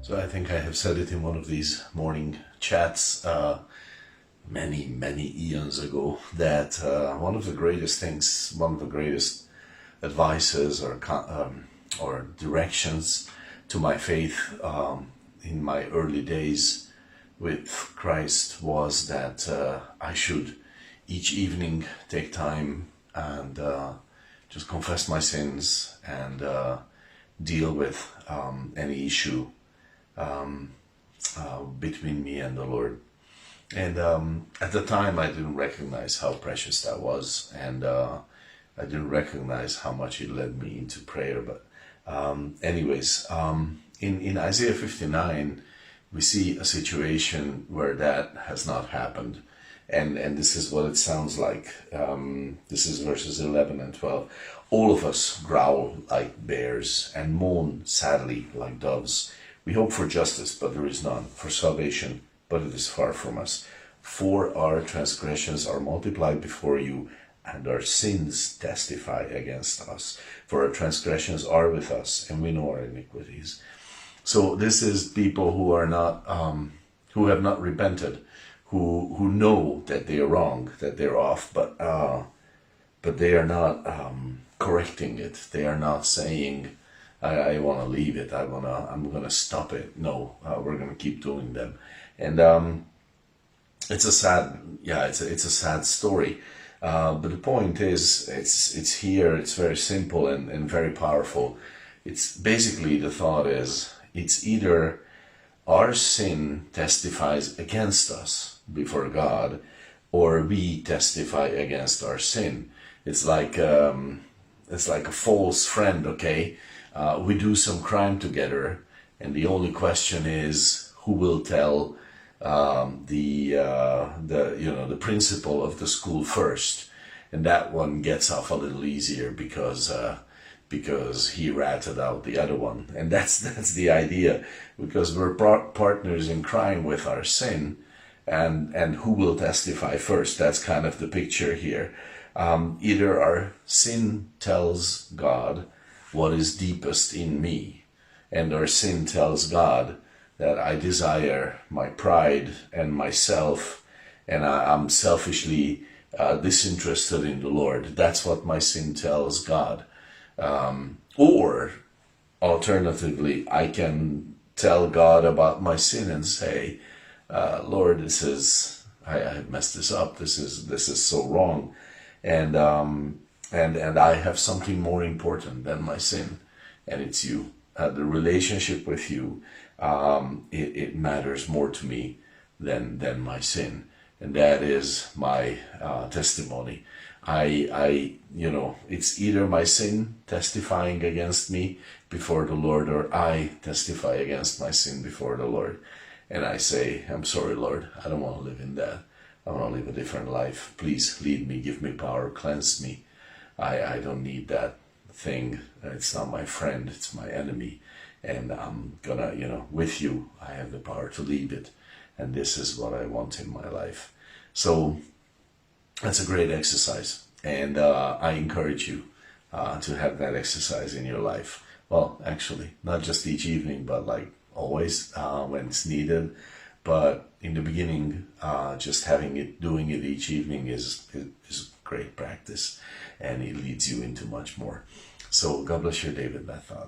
So I think I have said it in one of these morning chats many eons ago that one of the greatest things, one of the greatest advices or directions to my faith in my early days with Christ was that I should each evening take time and just confess my sins and deal with any issue between me and the Lord. And at the time, I didn't recognize how precious that was, and I didn't recognize how much it led me into prayer. But anyways, in Isaiah 59, we see a situation where that has not happened. And this is what it sounds like. This is verses 11 and 12. All of us growl like bears and moan sadly like doves. We hope for justice, but there is none, for salvation, but it is far from us. For our transgressions are multiplied before you, and our sins testify against us. For our transgressions are with us, and we know our iniquities. So this is people who are not, who have not repented, who know that they are wrong, that they're off, but they are not correcting it. They are not saying, I want to leave it. I'm gonna stop it. No, we're gonna keep doing them, and it's a sad, it's a sad story. But the point is, it's here. It's very simple and very powerful. It's basically, the thought is, it's either our sin testifies against us before God, or we testify against our sin. It's like a false friend. Okay. We do some crime together, and the only question is who will tell the principal of the school first, and that one gets off a little easier because he ratted out the other one, and that's the idea, because we're partners in crime with our sin, and who will testify first? That's kind of the picture here. Either our sin tells God what is deepest in me, and our sin tells God that I desire my pride and myself, and I'm selfishly disinterested in the Lord. That's what my sin tells God. Or alternatively, I can tell God about my sin and say, Lord, I have messed this up. This is so wrong, and I have something more important than my sin, and it's you. The relationship with you, it matters more to me than my sin, and that is my testimony. It's either my sin testifying against me before the Lord, or I testify against my sin before the Lord, and I say, I'm sorry, Lord, I don't want to live in that. I want to live a different life. Please lead me, give me power, cleanse me. I don't need that thing. It's not my friend, it's my enemy. And I'm gonna, with you, I have the power to lead it. And this is what I want in my life. So that's a great exercise. And I encourage you to have that exercise in your life. Well, actually, not just each evening, but like always when it's needed. But in the beginning, just doing it each evening is great practice, and it leads you into much more. So God bless your day with that thought.